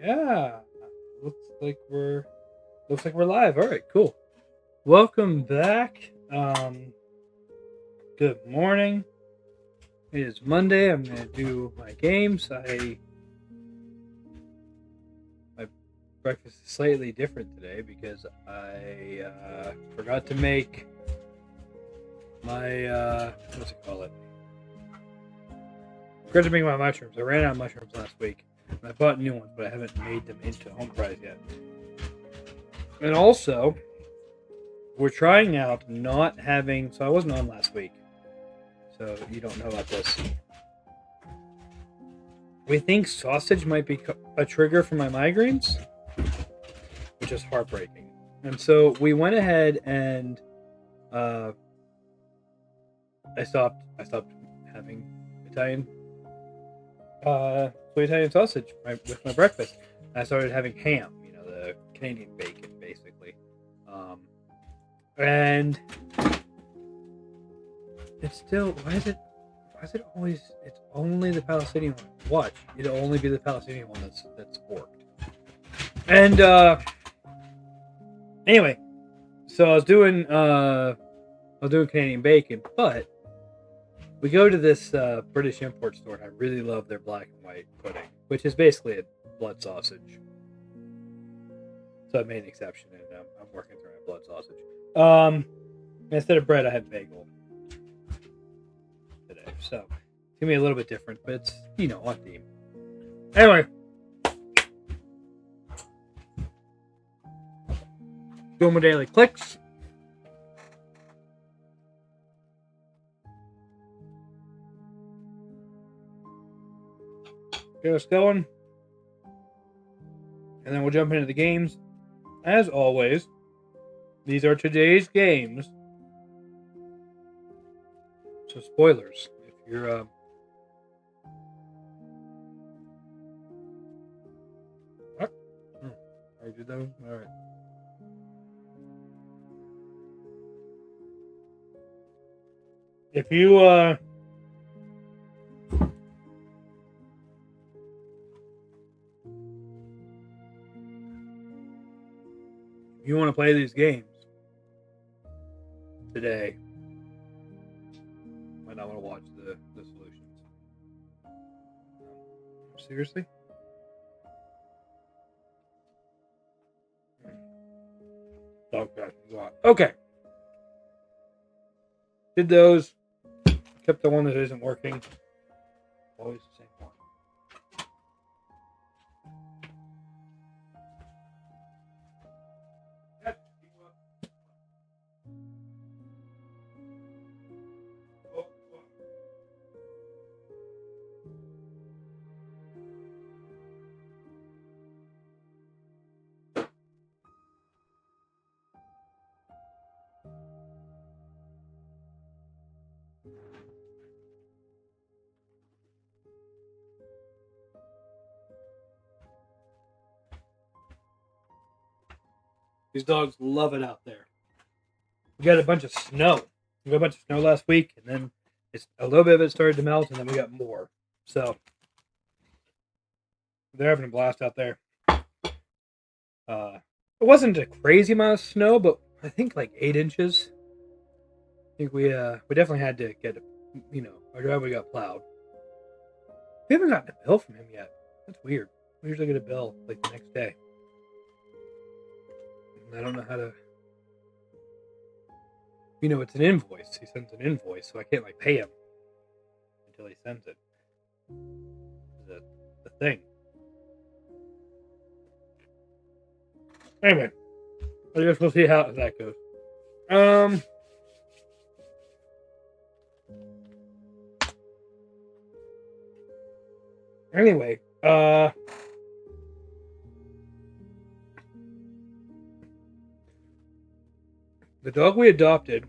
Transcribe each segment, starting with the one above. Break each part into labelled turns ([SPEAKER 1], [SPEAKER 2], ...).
[SPEAKER 1] Yeah, looks like we're live. All right, cool. Welcome back. Good morning. It is Monday. I'm gonna do my games. My breakfast is slightly different today because I forgot to make my what's it called? Forgot to make my mushrooms. I ran out of mushrooms last week, and I bought new ones, but I haven't made them into home fries yet. And also, we're trying out not having. So I wasn't on last week, so you don't know about this. We think sausage might be a trigger for my migraines, which is heartbreaking. And so we went ahead and I stopped having Italian Italian sausage with my breakfast. I started having ham, the Canadian bacon, basically. And it's still why is it always it's only the Palestinian one? Watch, it'll only be the Palestinian one that's forked. And anyway, so I was doing Canadian bacon, but we go to this British import store, and I really love their black and white pudding, which is basically a blood sausage. So I made an exception, and I'm working through my blood sausage. Instead of bread, I had bagel today, so it's gonna be a little bit different, but it's on theme. Anyway, doing my daily clicks. Get us going, and then we'll jump into the games. As always, these are today's games, so spoilers if you're what? I did those. All right. If you want to play these games today, you might not want to watch the solutions. Seriously? Okay. Did those. Kept the one that isn't working. Always the same one. These dogs love it out there. We got a bunch of snow. We got a bunch of snow last week, and then a little bit of it started to melt, and then we got more. So they're having a blast out there. It wasn't a crazy amount of snow, but I think like 8 inches. I think we definitely had to get our driveway got plowed. We haven't gotten a bill from him yet. That's weird. We usually get a bill like the next day. And I don't know how to. It's an invoice. He sends an invoice, so I can't like pay him until he sends it. The thing. Anyway, I guess we'll see how that goes. Anyway, the dog we adopted,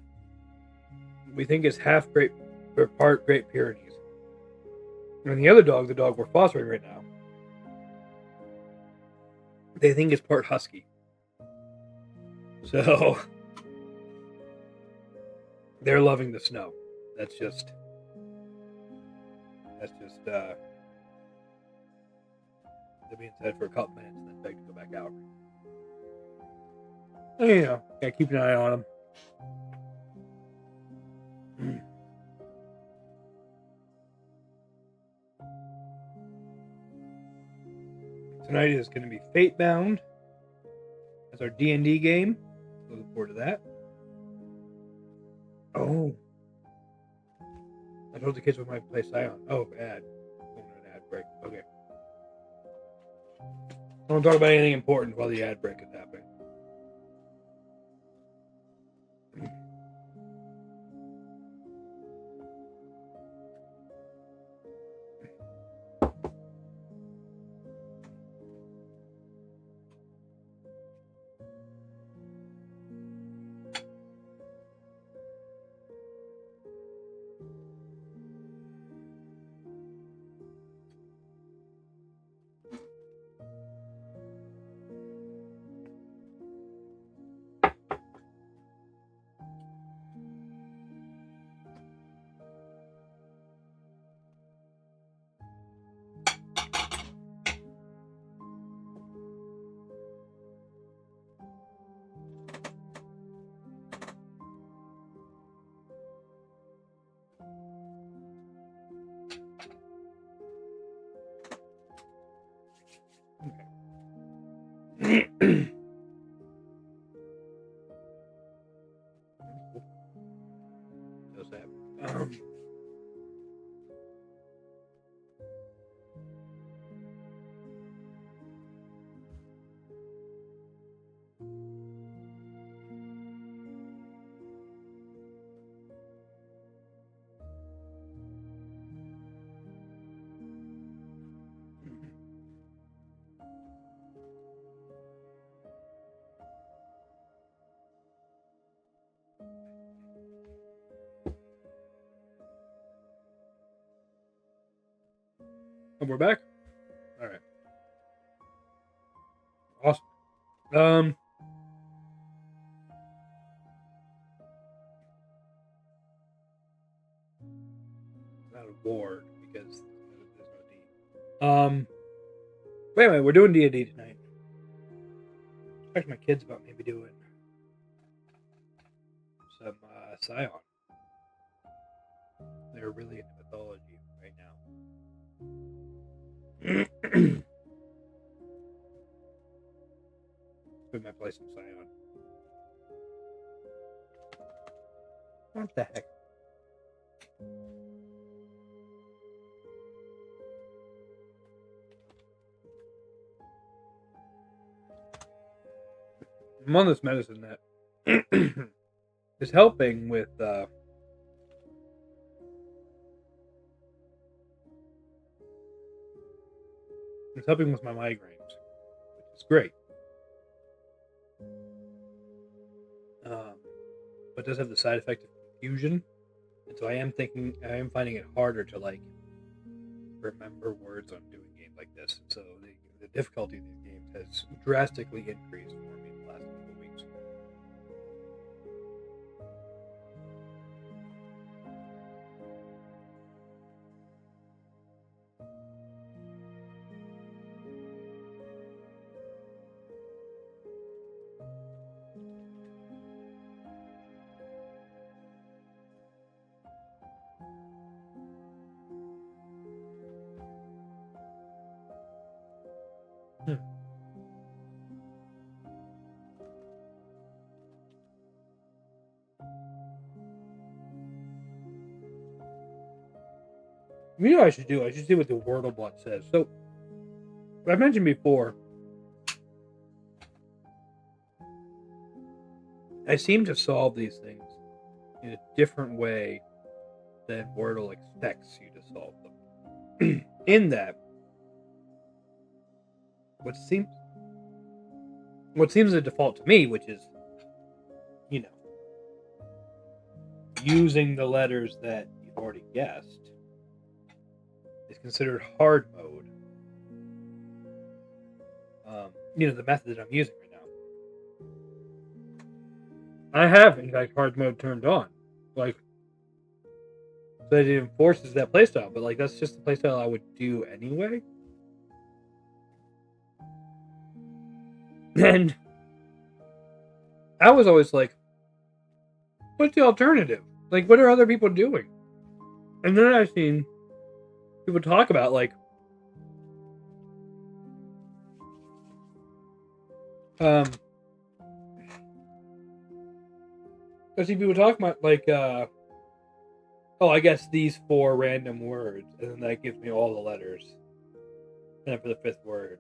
[SPEAKER 1] we think is half Great or part Great Pyrenees, and the other dog, the dog we're fostering right now, they think is part Husky. So they're loving the snow. That's just to be inside for a couple minutes and then beg to go back out. You know, gotta keep an eye on them. Tonight is going to be Fatebound. That's our D&D game. Look forward to that. Oh. I told the kids we might play Scion. Oh, ad. Going to an ad break. Okay. I don't talk about anything important while the ad break is happening. Okay. Does that? And we're back. All right. Awesome. Not a ward because there's no D. But anyway, we're doing D&D tonight. I talked to my kids about maybe doing some Scion. They're really into mythology right now. We might play some Scion. What the heck? I'm on this medicine that is helping with it's helping with my migraines, which is great. But it does have the side effect of confusion, and so I am finding it harder to like remember words on doing games like this. And so the difficulty of these games has drastically increased for me in the last couple of weeks. You know what I should do? I should see what the Wordlebot says. So, I mentioned before, I seem to solve these things in a different way than Wordle expects you to solve them. In that, what seems the default to me, which is, you know, using the letters that you've already guessed, is considered hard mode. You know, the method that I'm using right now. I have, in fact, hard mode turned on. Like, so that it enforces that playstyle, but like that's just the playstyle I would do anyway. And I was always like, what's the alternative? Like, what are other people doing? And then I've seen people talk about, like, I see people talk about, like, oh, I guess these 4 random words, and then that gives me all the letters. And then for the 5th word,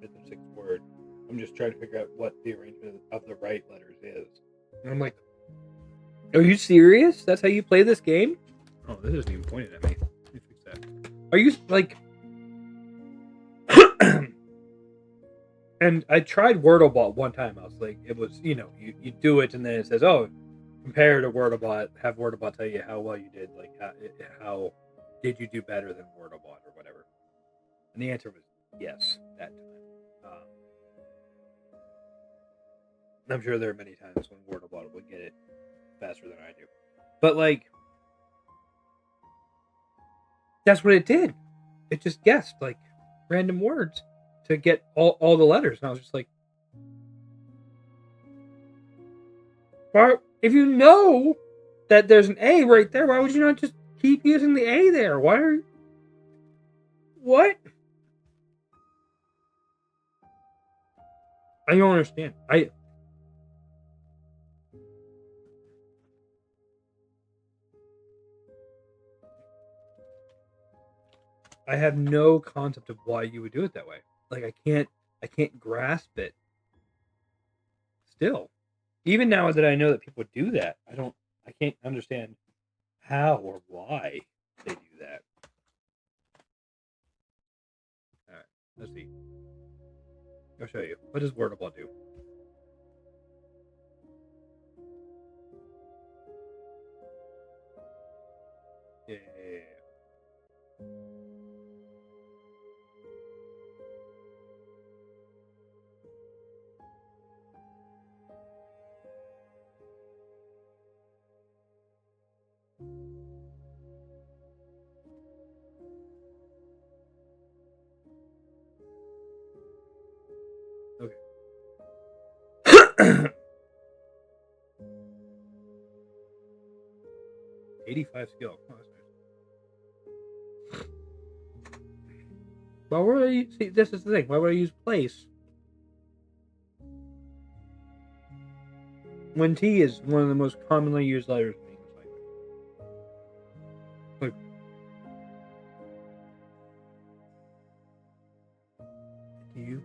[SPEAKER 1] 5th and 6th word, I'm just trying to figure out what the arrangement of the right letters is. And I'm like, are you serious? That's how you play this game? Oh, this isn't even pointing at me. Let me fix that. Are you, like... And I tried Wordlebot one time. I was like, it was, you do it, and then it says, oh, compare to Wordlebot, have Wordlebot tell you how well you did, like, how did you do better than Wordlebot or whatever. And the answer was yes, that time. I'm sure there are many times when Wordlebot would get it faster than I do. But, like, that's what it did. It just guessed, like, random words to get all the letters. And I was just like, why, if you know that there's an A right there, why would you not just keep using the A there? Why are you... What? I don't understand. I have no concept of why you would do it that way. Like, I can't grasp it. Still, even now that I know that people do that, I can't understand how or why they do that. All right, let's see. I'll show you. What does Wordable do? Yeah. Okay. 85 skill. Oh, that's nice. Why would I see? This is the thing. Why would I use place when T is one of the most commonly used letters in the English language? Like, you.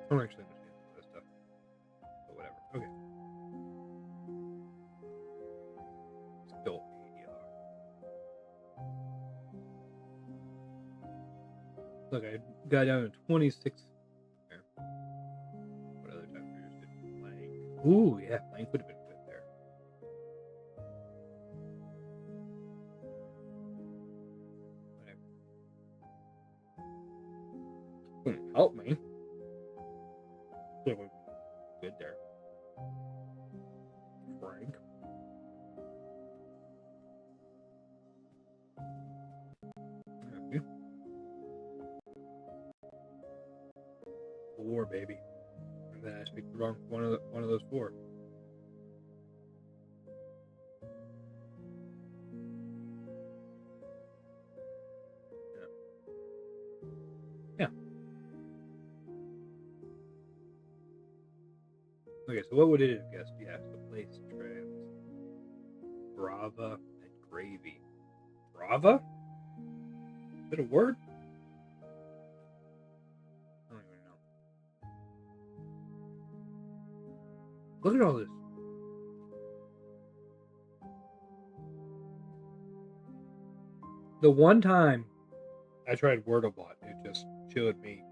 [SPEAKER 1] I don't actually understand this stuff, but whatever. Okay. Still ADR. Look, I got down to 26. There. What other type of figures did blank? Ooh, yeah, blank would have been good there. Whatever. Couldn't help me. It would be good there. Frank. Okay. 4, baby. And then I speak the wrong one of those 4. Yeah. Okay, so what would it have guessed? Yeah, so place, trans, Brava, and gravy. Brava? Is it a word? I don't even know. Look at all this. The one time I tried Wordlebot, it just showed me,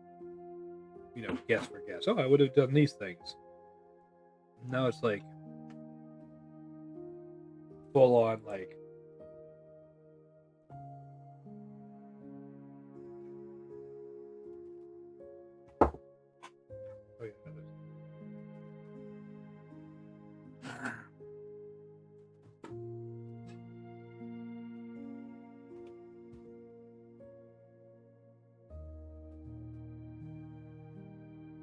[SPEAKER 1] guess for guess. Oh, I would have done these things. Now it's like full on, like, oh yeah,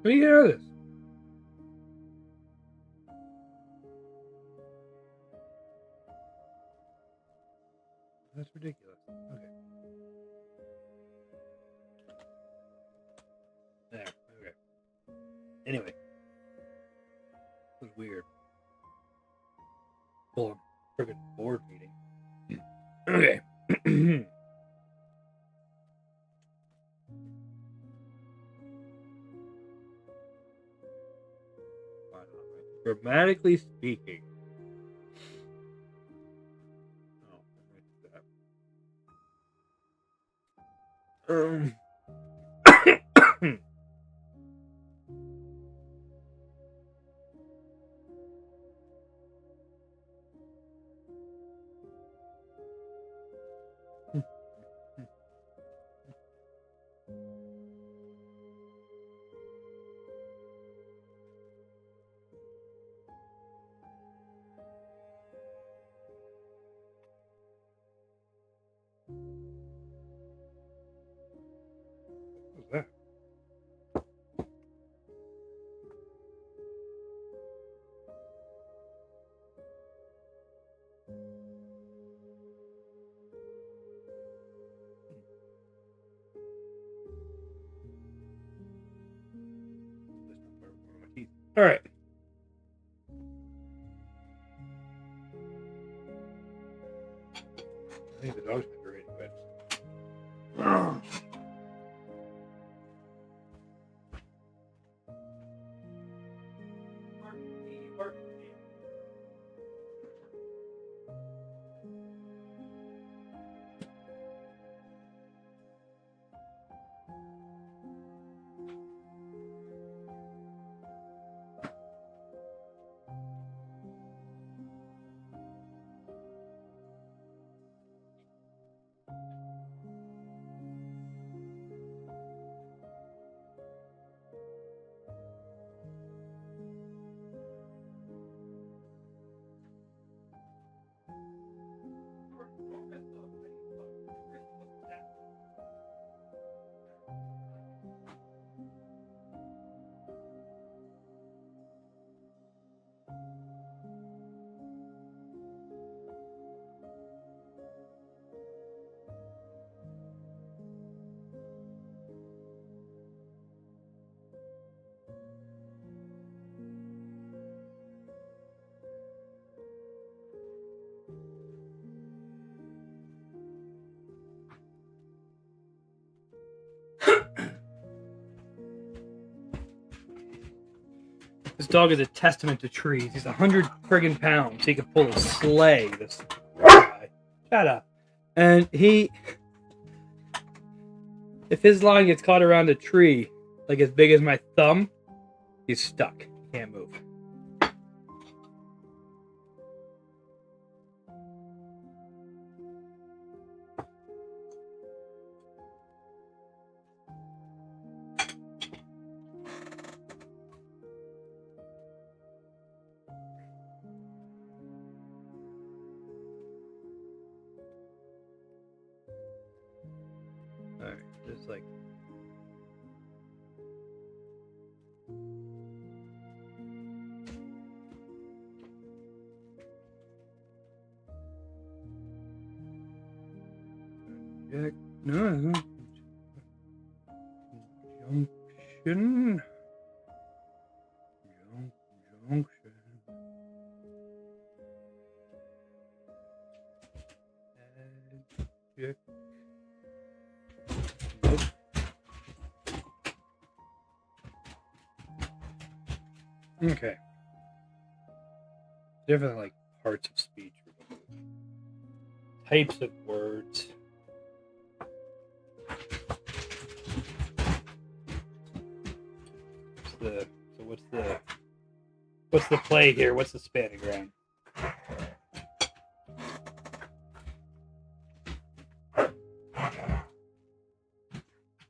[SPEAKER 1] What do you know this? That's ridiculous. Okay. There. Okay. Anyway. It was weird. Full friggin' board meeting. Okay. Grammatically speaking. Oh, What was that? All right. I think the dog's been ready to bed. This dog is a testament to trees. He's 100 friggin' pounds. He could pull a sleigh. This guy. Shut up. And if his line gets caught around a tree, like as big as my thumb, he's stuck. He can't move. Alright, just like. Jack. No. Junction. Junction. Adjective. Nope. Okay. Different like parts of speech. Types of words. What's the play here? What's the spanning ground?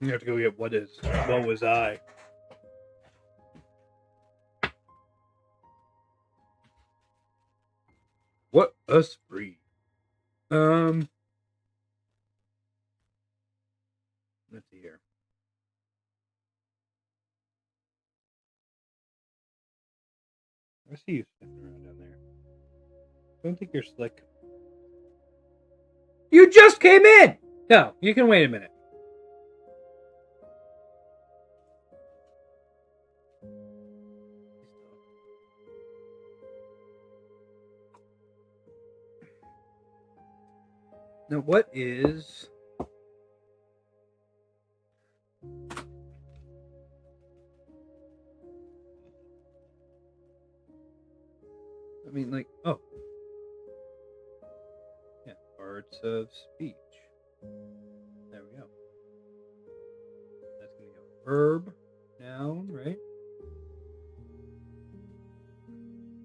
[SPEAKER 1] You have to go get what was I? What a spree. Let's see here. I see you sniffing around down there. Don't think you're slick. You just came in! No, you can wait a minute. Now, what is... I mean, like, oh. Yeah, parts of speech. There we go. That's going to go verb, noun, right?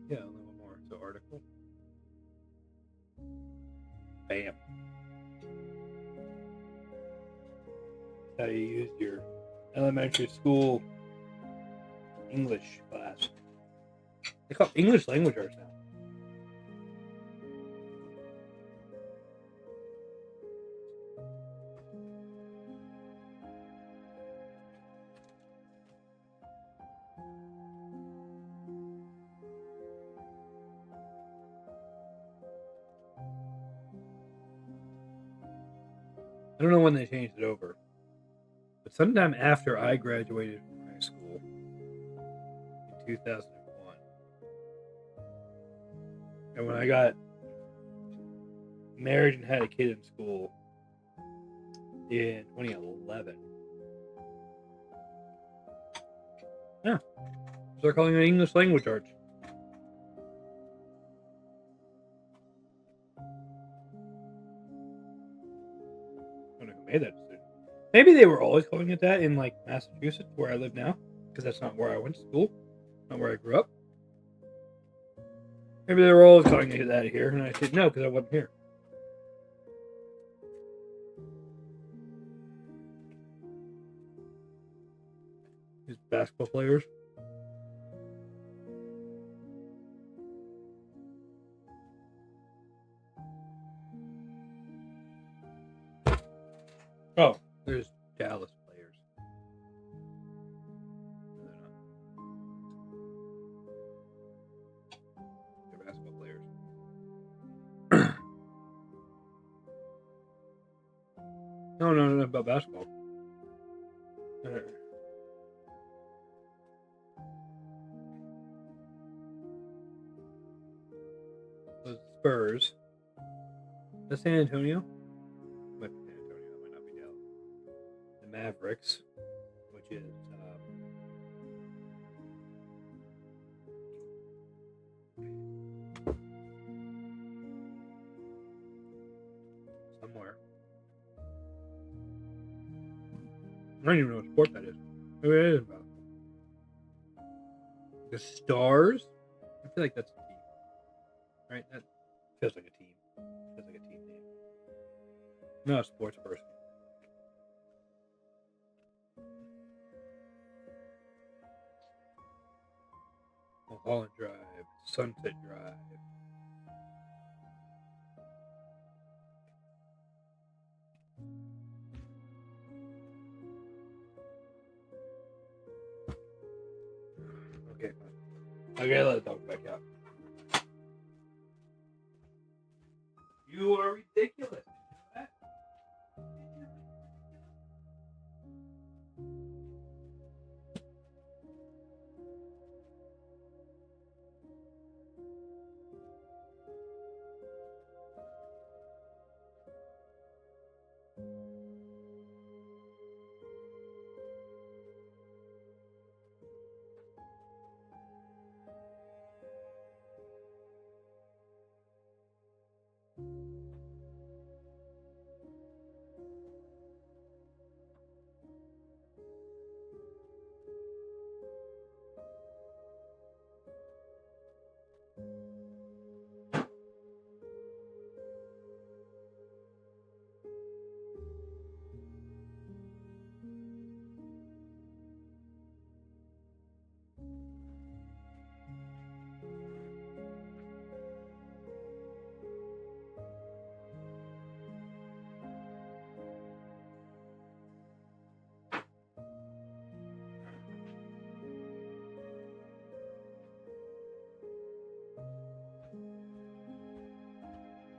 [SPEAKER 1] Yeah, a little more. So article. Bam. How you use your elementary school English class. They call it English language arts now. I don't know when they changed it over, but sometime after I graduated from high school in 2001, and when I got married and had a kid in school in 2011, yeah, they're calling it English language arts. I don't know who made that decision. Maybe they were always calling it that in like Massachusetts, where I live now, because that's not where I went to school, not where I grew up. Maybe they were always calling it that here, and I said no because I wasn't here. These basketball players. Oh, there's Dallas players. No, they're not. They're basketball players. No, about basketball. The Spurs. The San Antonio. Might be San Antonio. That might not be Dallas. The Mavericks, which is somewhere. I don't even know what sport that is. Maybe it is about the Stars. I feel like that's a team, right? That feels like a team. Feels like a team name. I'm not a sports person. Mulholland Drive, Sunset Drive. Okay, fine. Okay, let the dog back out. You are ridiculous.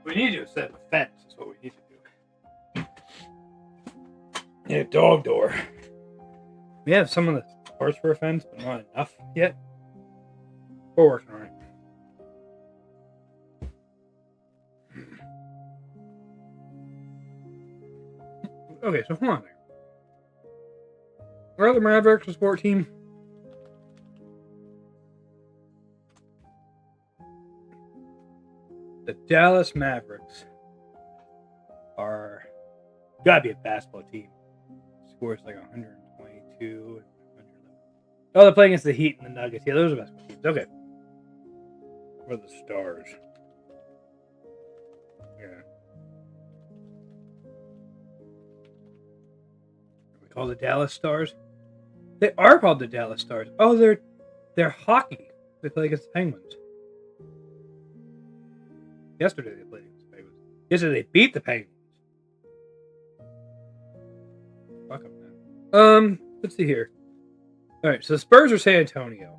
[SPEAKER 1] We need to set up a fence. That's what we need to do. Yeah, a dog door. We have some of the parts for a fence, but not enough yet. We're working on it. Okay, so hold on there. Where are the Mavericks a sport team? The Dallas Mavericks are gotta be a basketball team. Scores like 122 and 111. Oh, they're playing against the Heat and the Nuggets. Yeah, those are basketball teams. Okay. What are the Stars? Yeah. Are we called the Dallas Stars? They are called the Dallas Stars. Oh, they're hockey. They play against the Penguins. Yesterday they played against the Penguins. Yesterday they beat the Penguins. Fuck them, man. Let's see here. All right, so the Spurs are San Antonio.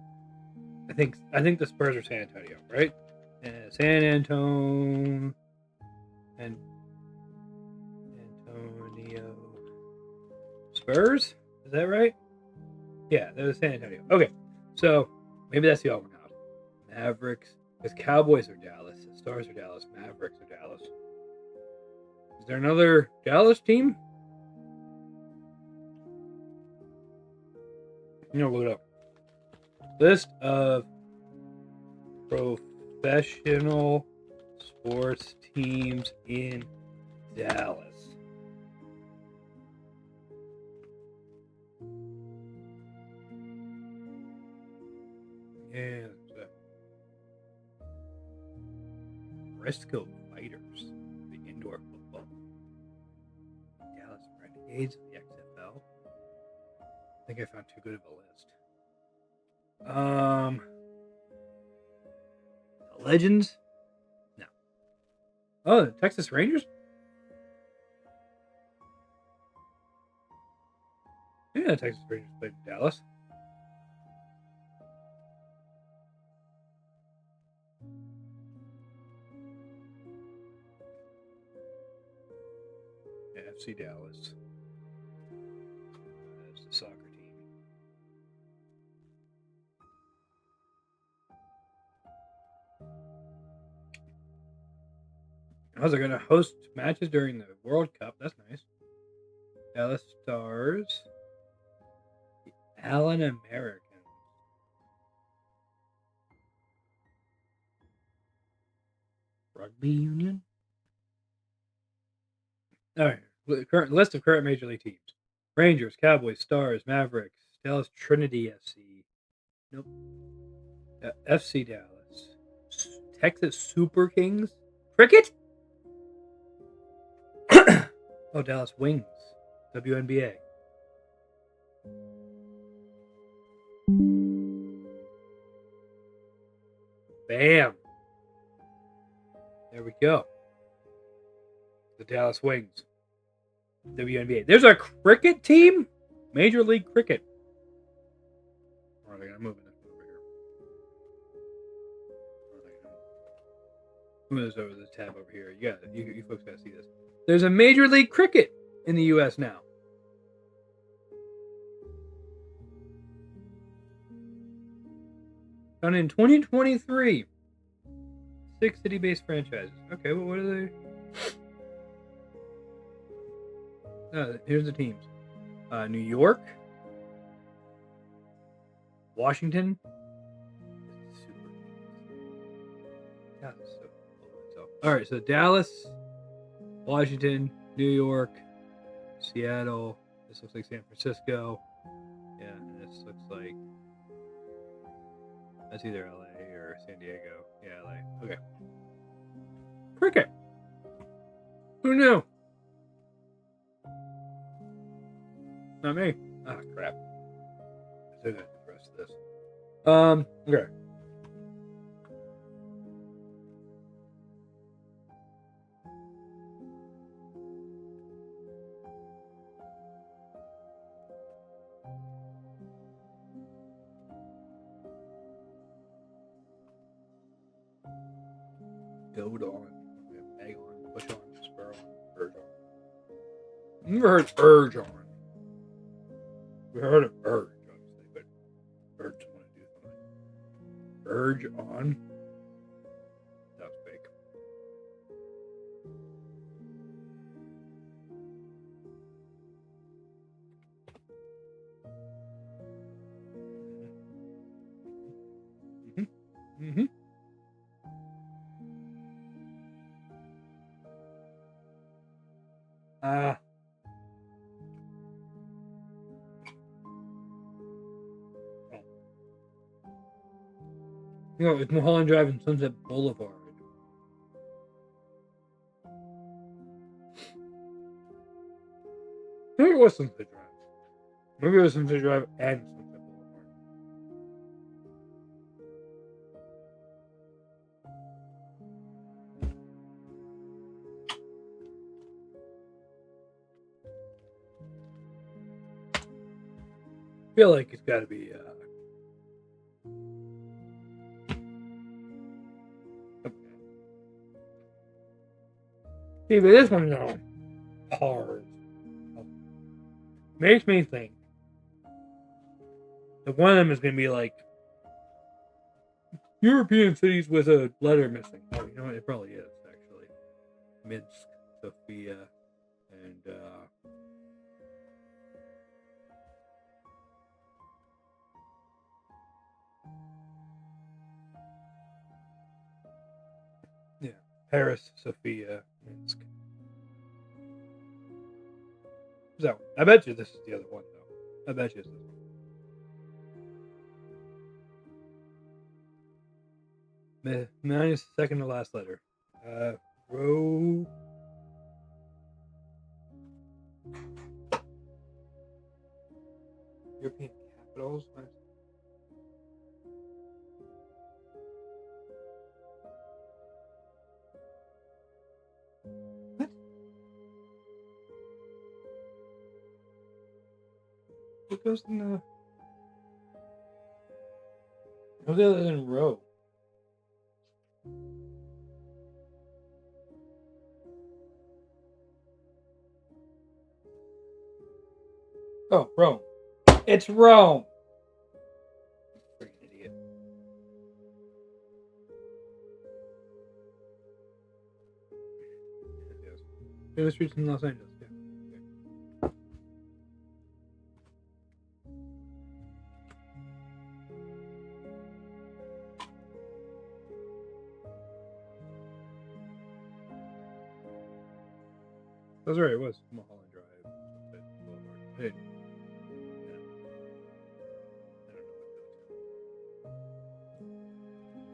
[SPEAKER 1] I think the Spurs are San Antonio, right? San Antonio. Spurs? Is that right? Yeah, they're San Antonio. Okay, so maybe that's the odd one out. Mavericks, because Cowboys are Dallas, the Stars are Dallas, Mavericks are Dallas. Is there another Dallas team? Look it up. List of professional sports teams in Dallas. Yeah. Briscoe Fighters, the indoor football. Dallas Renegades of the XFL. I think I found too good of a list. The Legends? No. Oh, the Texas Rangers? Yeah, the Texas Rangers played in Dallas. Yeah, FC Dallas. That's the soccer team. Oh, they're going to host matches during the World Cup. That's nice. Dallas Stars. The Allen Americans. Rugby Union. All right. Current list of current Major League teams: Rangers, Cowboys, Stars, Mavericks, Dallas Trinity FC. Nope. FC Dallas. Texas Super Kings. Cricket? Oh, Dallas Wings. WNBA. Bam. There we go. The Dallas Wings. WNBA. There's a cricket team? Major League Cricket. Or are they going to move this over here? Move this over this tab over here. You folks got to see this. There's a Major League Cricket in the U.S. now. Done in 2023. 6 city-based franchises. Okay, well, what are they? Here's the teams. New York. Washington. All right, so Dallas, Washington, New York, Seattle. This looks like San Francisco. Yeah, and this looks like that's either LA or San Diego. Yeah, LA. Okay. Cricket. Who knew? Not me. Ah, crap. I did the rest of this. Okay. Goat on. Bag push on, spur on, urge on. Never heard urge on. We heard of urge, obviously, but urge someone to do something. Urge on. That was big. Mm-hmm. It's Mulholland Drive and Sunset Boulevard. Maybe it was Sunset Drive. Maybe it was Sunset Drive and Sunset Boulevard. I feel like it's got to be. See, but this one's hard. Makes me think that one of them is going to be like European cities with a letter missing. Oh, you know what? It probably is, actually. Minsk, Sofia, and yeah, Paris, Sofia, Minsk. So, I bet you this is the other one, though. I bet you it's this one. Minus the second to last letter. Row. European capitals. What? What goes in the? What's the other than row? Oh, Rome. It's Rome. Freaking idiot. Yes. Famous streets in Los Angeles. Yeah. That's right. It was Mulholland Drive. Hey. Yeah. I don't know what those.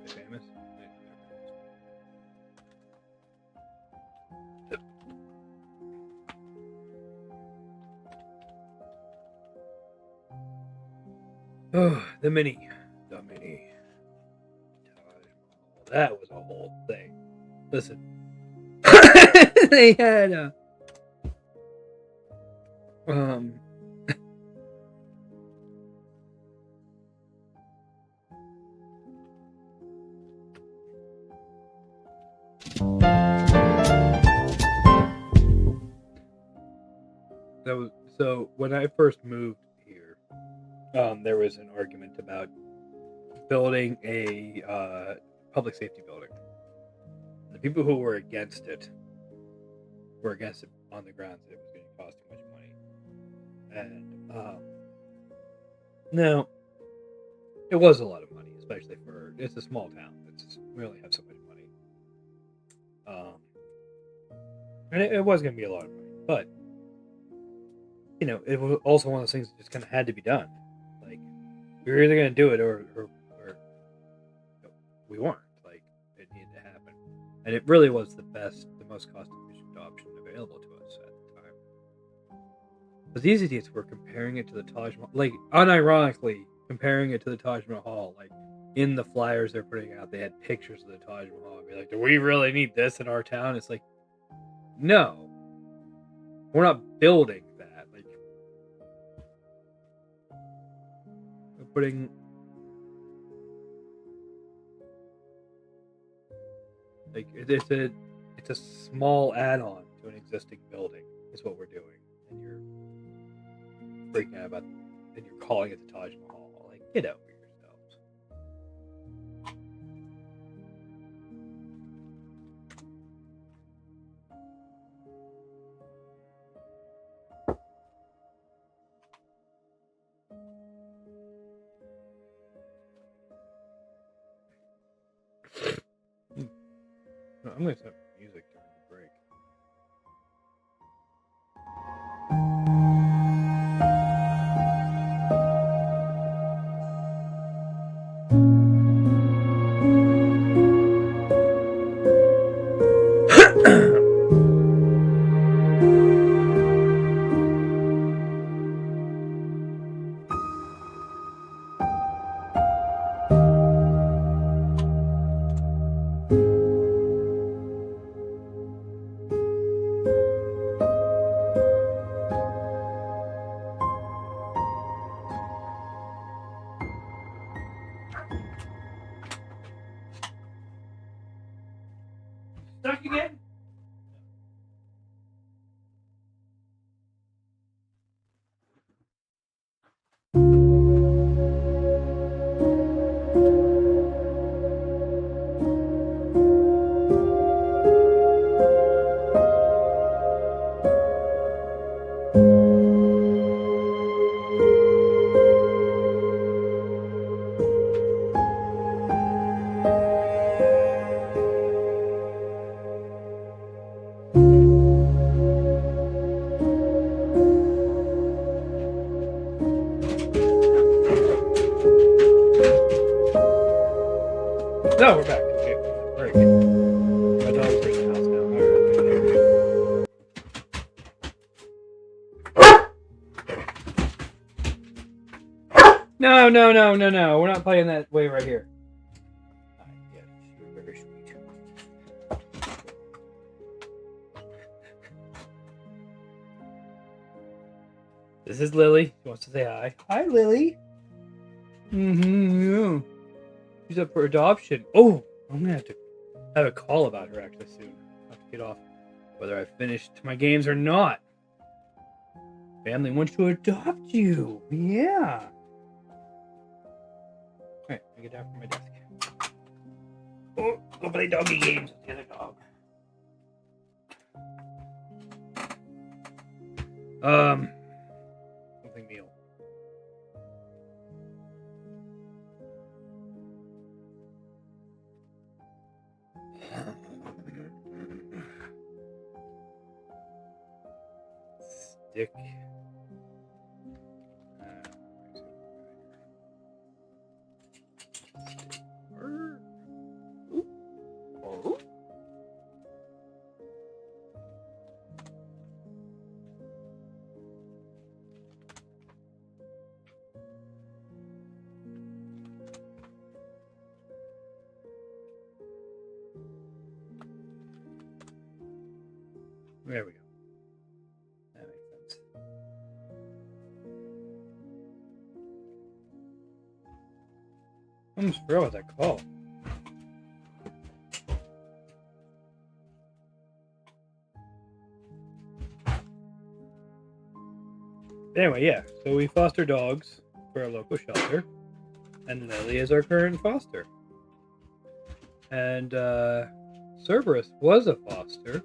[SPEAKER 1] Are they famous? Oh, the mini. That was a whole thing. Listen, they had that was so when I first moved here, there was an argument about building a public safety building. The people who were against it were against it on the grounds that it was going to cost too much money. And no, it was a lot of money, especially for it's a small town. We only have so much money. And it was going to be a lot of money, but you know, it was also one of those things that just kind of had to be done. Like we were either going to do it or we weren't. Like it needed to happen, and it really was the most cost-efficient option available to us at the time. But these idiots were comparing it to the Taj Mahal, like unironically comparing it to the Taj Mahal. Like in the flyers they're putting out, they had pictures of the Taj Mahal. Be like, do we really need this in our town? It's like, no, we're not building that. Like we're putting. Like it's it's a small add-on to an existing building is what we're doing, and you're freaking out about, and you're calling it the Taj Mahal. Like, get over yourselves. I'm gonna set music during the break. Stuck again? No, we're back. Okay, break. My dog's in the house now. No. We're not playing that way right here. Yes, you're very sweet. This is Lily. She wants to say hi. Hi, Lily. Yeah. She's up for adoption. Oh, I'm gonna have to have a call about her actually soon. I have to get off whether I finished my games or not. Family wants to adopt you. Yeah. Alright, I get down from my desk. Oh, go play doggy games with the other dog. Something meal. Stick. There we go. That makes sense. I almost forgot what that called. Anyway, yeah. So we foster dogs for a local shelter, and Lily is our current foster. And Cerberus was a foster.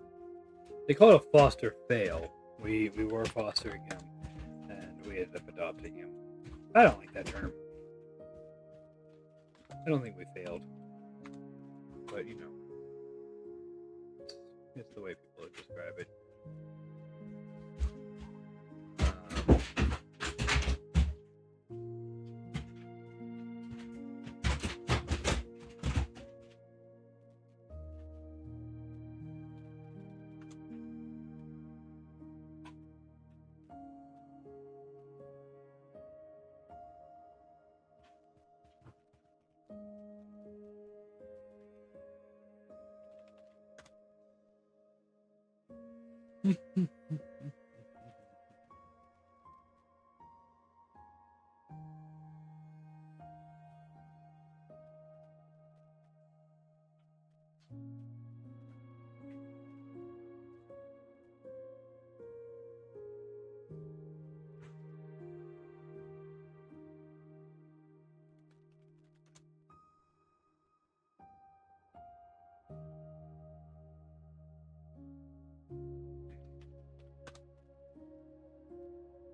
[SPEAKER 1] They call it a foster fail. We were fostering him, and we ended up adopting him. I don't like that term. I don't think we failed, but you know, it's the way people describe it.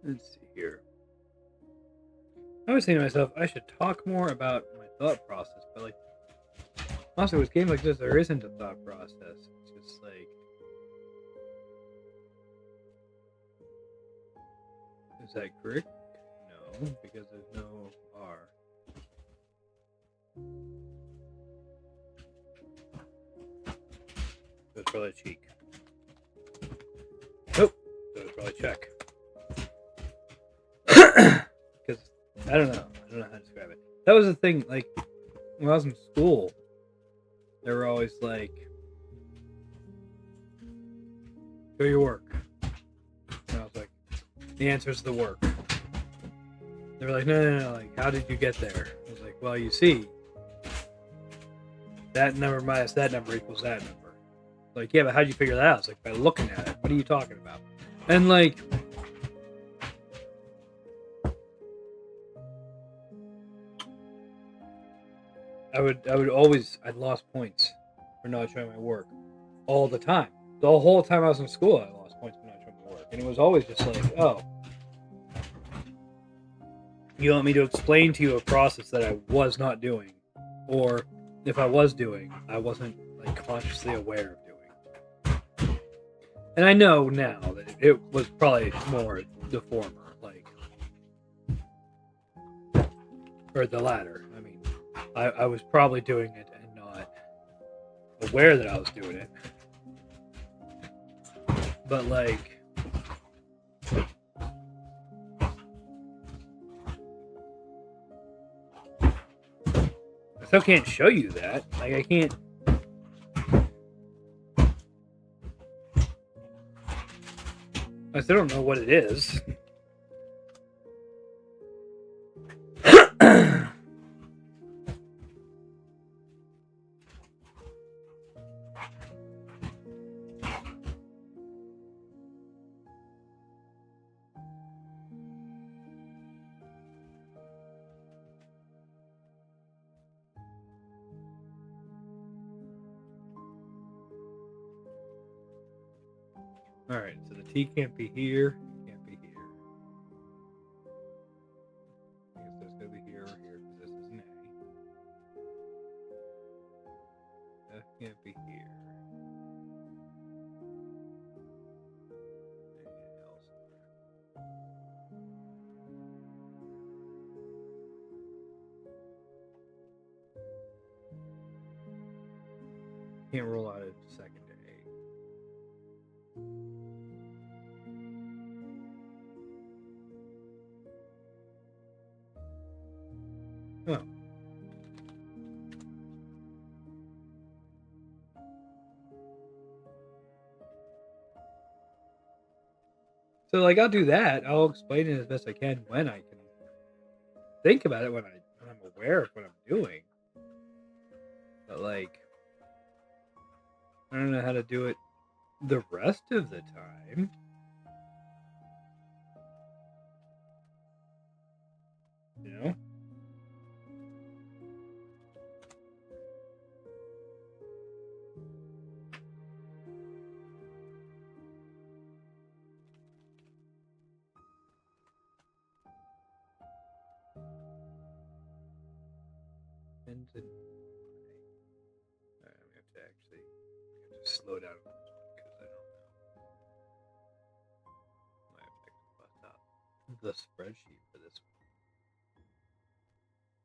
[SPEAKER 1] Let's see here. I was thinking to myself, I should talk more about my thought process, but like, also with games like this, there isn't a thought process. It's just like, is that correct? No, because there's no R. So it's probably cheek. Nope. So it's probably check. Because I don't know. I don't know how to describe it. That was the thing. Like when I was in school, they were always like, "Go your work." And I was like, "The answer is the work." They were like, "No. Like, how did you get there?" I was like, "Well, you see, that number minus that number equals that number." Like, yeah, but how'd you figure that out? It's like by looking at it. What are you talking about? And like, I'd lost points for not showing my work all the time. The whole time I was in school, I lost points for not showing my work, and it was always just like, oh, you want me to explain to you a process that I was not doing, or if I was doing, I wasn't like consciously aware of doing. And I know now that it was probably more the former, like, or the latter. I mean, I was probably doing it and not aware that I was doing it. But like, I still can't show you that. Like, I can't. I still don't know what it is. Alright, so the T can't be here, can't be here. I guess that's gonna be here or here because this is an A. F can't be here. Anything else? Can't roll out a second to A. Oh. So like I'll do that. I'll explain it as best I can when I can think about it when I'm aware of what I'm doing. But like I don't know how to do it the rest of the time. You know? And then I'm gonna have to actually slow down because I don't know. I have to bust out the spreadsheet for this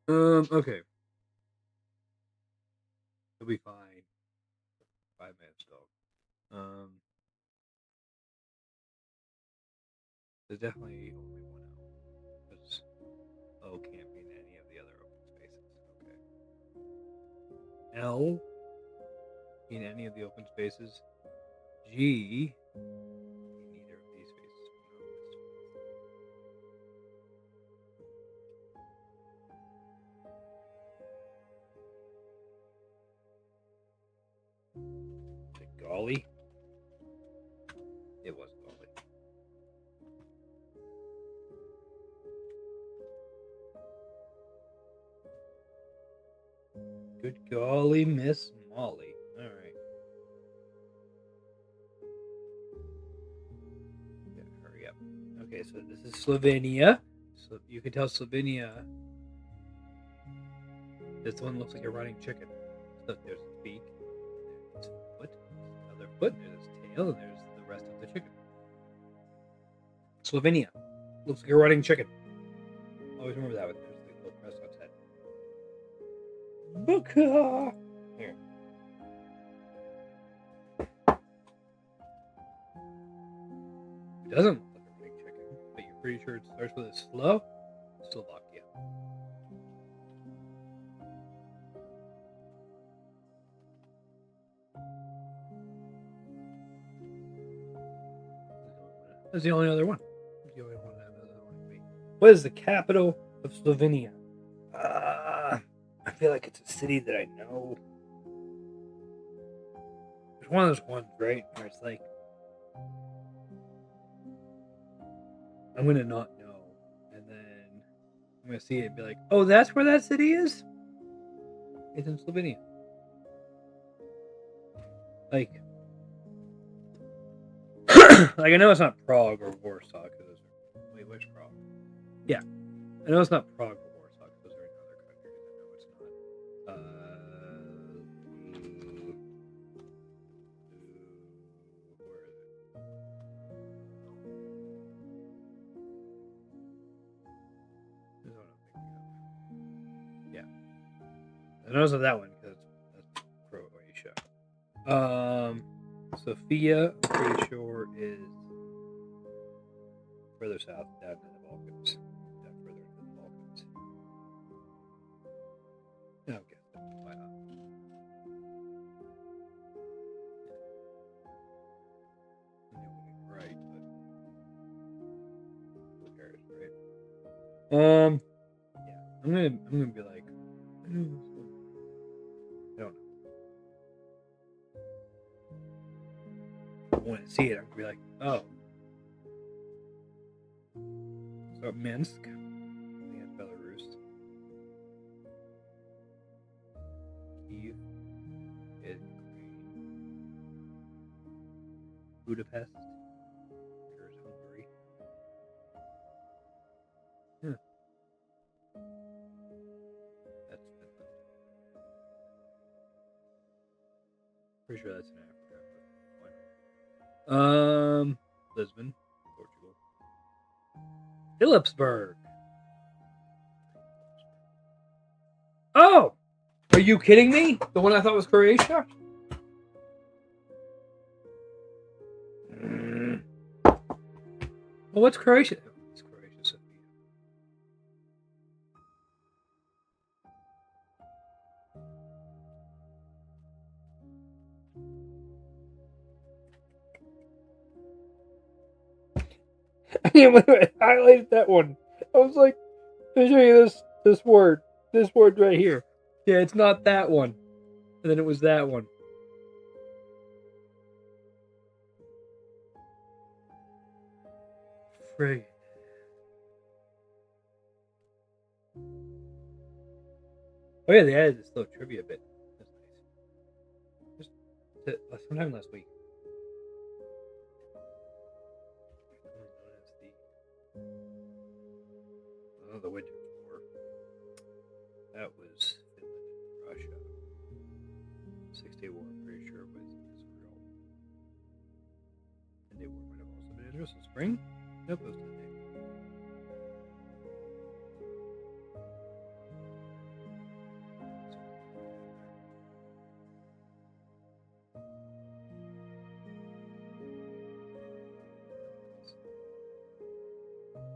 [SPEAKER 1] one. Okay. It'll be fine. 5 minutes though. There's definitely only one O. Because O can't be in any of the other open spaces. Okay. L in any of the open spaces. G in neither of these spaces. No. Golly. It was golly. Good golly, Miss Molly. All right. Yeah, hurry up. Okay, Okay, so this is Slovenia. So you can tell Slovenia. This one looks like a running chicken. So there's its beak, there's its foot, another foot, there's its tail, and there's the rest of the chicken. Slovenia looks like a running chicken. Always remember that with there's the little crest on its head. Buka! Here. It doesn't look like a running chicken, but you're pretty sure it starts with a slow. Slovakia. That's the only other one. The only one that other one would be. What is the capital of Slovenia? I feel like it's a city that I know. It's one of those ones, right? Where it's like, I'm gonna not know, and then I'm gonna see it and be like, oh, that's where that city is? It's in Slovenia. Like, like I know it's not Prague or Warsaw, because those are... Wait, which Prague? Yeah. I know it's not Prague or Warsaw, because those are in other countries. I know it's not. Where is it? This is what I'm thinking of. Yeah. I know it's not that one, because that's Croatia. Sofia, I'm pretty sure, is further south, down in the Balkans. Down further into the Balkans. Okay, why not? Right, but who cares, right? Yeah, I'm gonna be like, I don't know. When I see it, I'm gonna be like, oh. So Minsk, I think it's Belarus. Kyiv is Ukraine. Budapest, here's Hungary. Yeah. That's Finland. Pretty sure that's in Africa, but why not? Lisbon, Portugal. Philipsburg. Oh! Are you kidding me? The one I thought was Croatia? Well, what's Croatia? It's Croatia, Sofia. I highlighted that one. I was like, let me show you this word right here. Yeah, it's not that one. And then it was that one. Frig. Oh yeah, they added this little trivia bit. That's nice. Just sometime last week. The Winter War. That was Finland and Russia. 6-Day War, I'm pretty sure, was Israel. And they might have also been Israel. So spring? Nope, it was the day.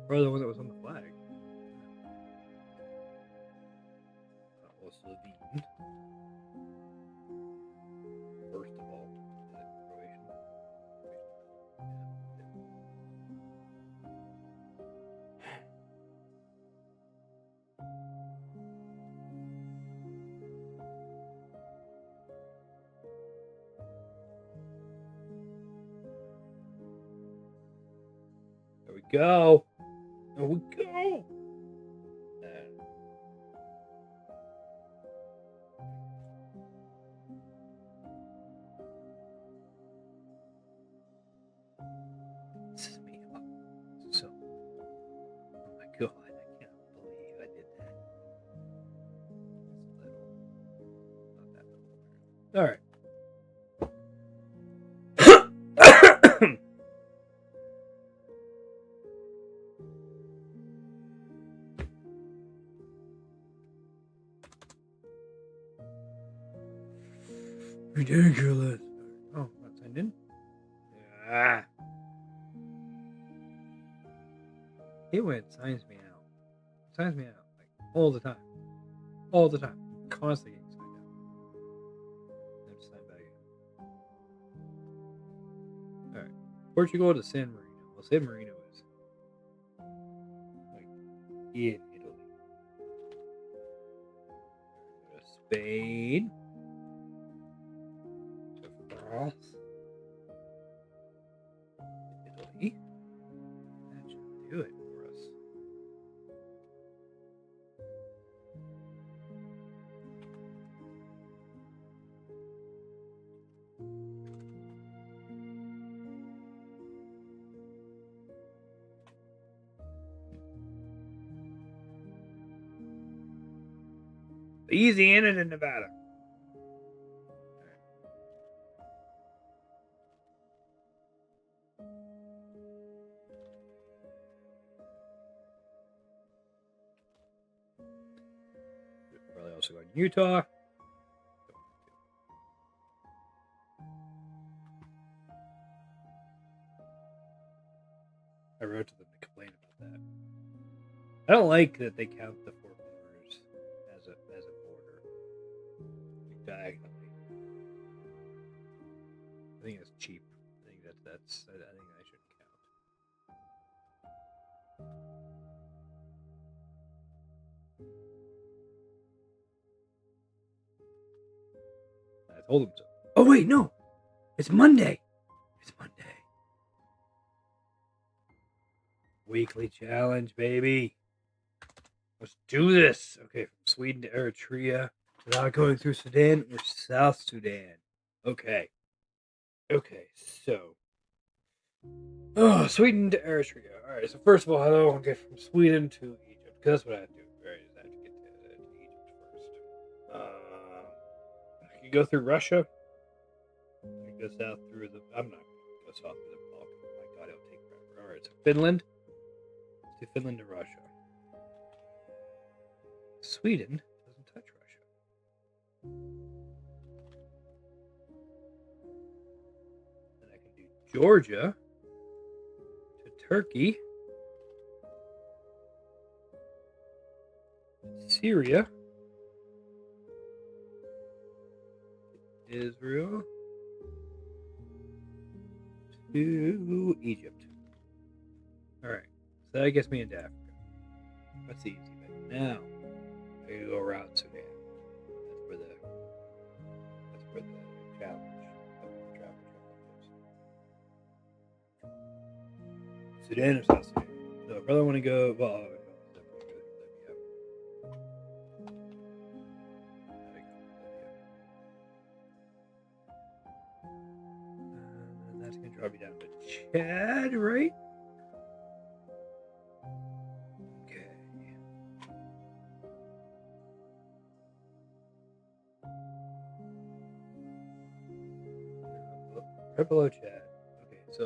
[SPEAKER 1] Or the one that was on the flag. Well, Slovene. First of all, is it Croatian? There we go. There we go. So Ridiculous. Oh, not signed in? Ah. It when it signs me out. It signs me out like all the time. All the time. I'm constantly getting signed out. Then sign back in. Alright. Portugal to San Marino. Well, San Marino is like in Italy. Go to Spain. To France. Italy. That should do it for us. Louisiana to Nevada. Probably also going to Utah. I wrote to them to complain about that. I don't like that they count the four corners as a border diagonally. I think it's cheap. I think that's. I think I shouldn't count. I told them so. Oh wait, no, it's Monday. It's Monday. Weekly challenge, baby. Let's do this. Okay, from Sweden to Eritrea, without going through Sudan or South Sudan. Okay. Okay, so. Oh, Sweden to Eritrea. Alright, so first of all, how do I want to get from Sweden to Egypt? Because that's what I have to do. Right, is I have to get to Egypt first. I can go through Russia. I can go south through the. I'm not going to go south through the Balkans. Oh my god, it'll take forever. Alright, so Finland. Let's do Finland to Russia. Sweden doesn't touch Russia. Then I can do Georgia to Turkey, Syria, Israel, to Egypt. Alright, so that gets me into Africa. That's the easy bit. Now, I can go around Sudan. That's where the challenge. The travel is. Sudan or South Sudan? So I probably want to go. Well, that's gonna drop me down to Chad, right? Okay. Right below Chad. Okay, so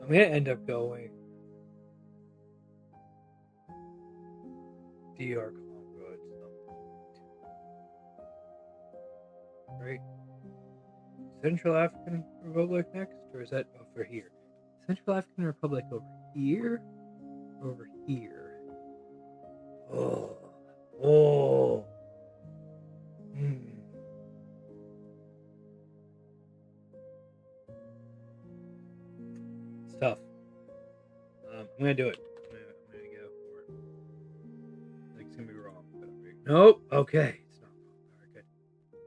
[SPEAKER 1] I'm gonna end up going DR Congo at some point. Right? Central African Republic next? Or is that over here? Central African Republic over here? Over here. Oh. Oh. It's tough. I'm gonna do it. I'm gonna go for it. Like, it's gonna be wrong. Nope. Okay. It's not wrong. Alright, good.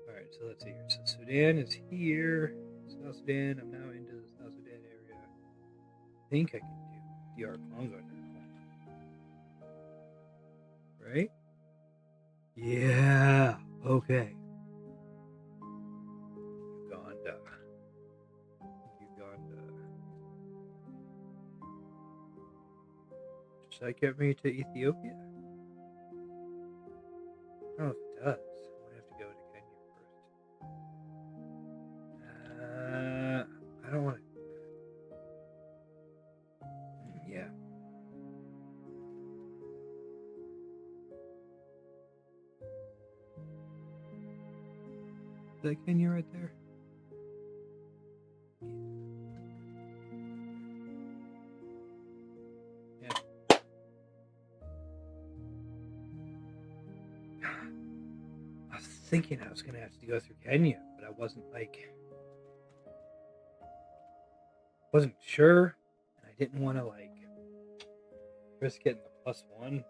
[SPEAKER 1] Alright, so let's see here. So Sudan is here. South Sudan. I'm now into the South Sudan area. I think I can do DR Congo now. Right? Yeah. Okay. Uganda. Does that get me to Ethiopia? I don't know if it does. I'm gonna have to go to Kenya first. I don't want to. Yeah. that Kenya right there? Yeah. I was thinking I was gonna have to go through Kenya, but I wasn't sure, and I didn't want to risk getting the +1.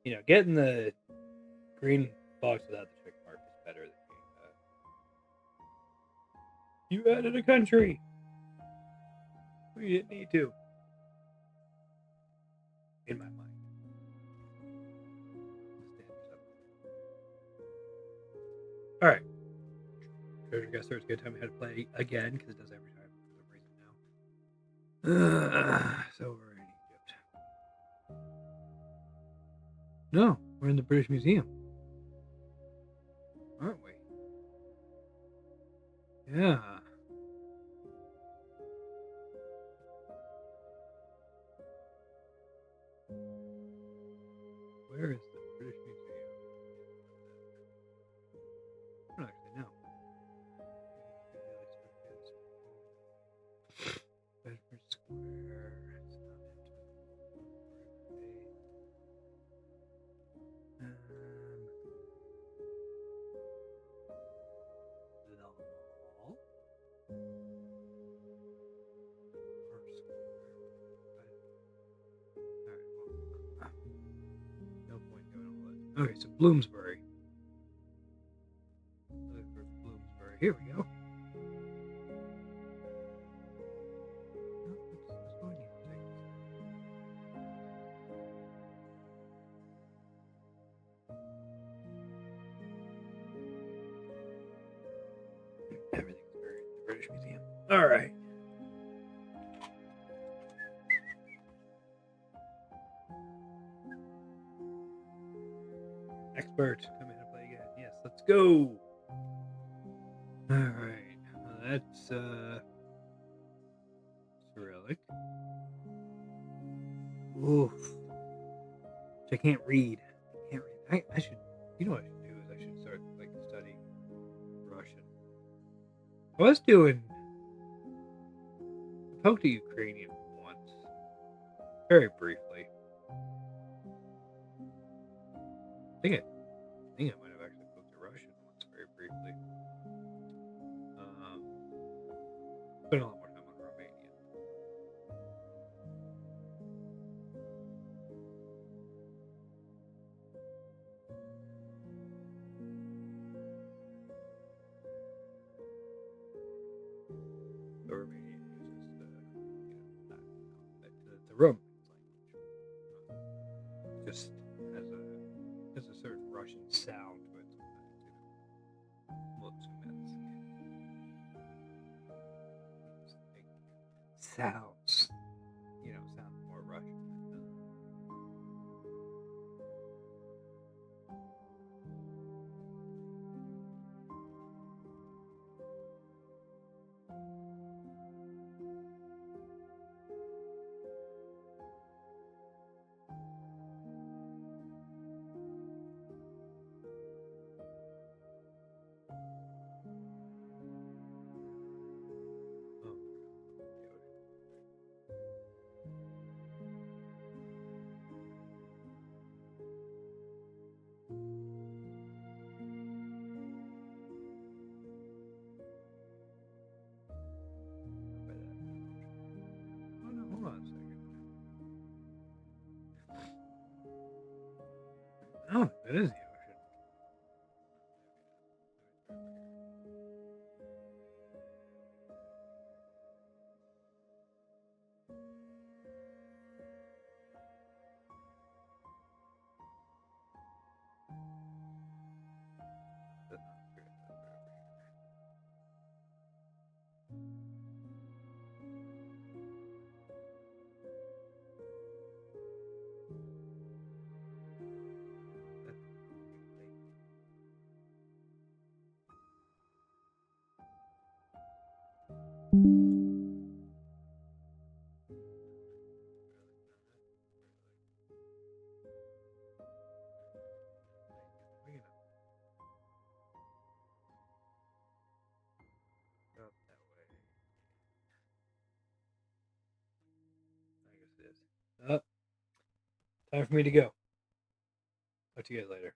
[SPEAKER 1] You know, getting the green box without the check mark is better than getting you added a country. We didn't need to. In my mind. Alright. Treasure Guesser is a good time we had to play again, because it does every time for some reason now. So we're in Egypt. No, we're in the British Museum. Aren't we? Yeah. Where is the British Museum? I don't actually know. Bedford Square. It's not the Mall. No point doing all that. Okay, so Bloomsbury. Bloomsbury. Here we go. Everything's buried in the British Museum. All right. Expert, come in and play again. Yes, let's go. All right. That's Cyrillic. Oof. Which I can't read. I should. You know what I should do is I should start studying Russian. I was doing. I poked a Ukrainian once, very briefly. I think I might have actually poked a Russian once, very briefly. Spent a lot more time on Romanian. The Romanian uses the Romance language. Just has a certain Russian sound to it. We'll assume that's sounds. Sound more Russian. Hold on a second. I don't think that is the ocean. That's not good. it is. Time for me to go. Talk to you guys later.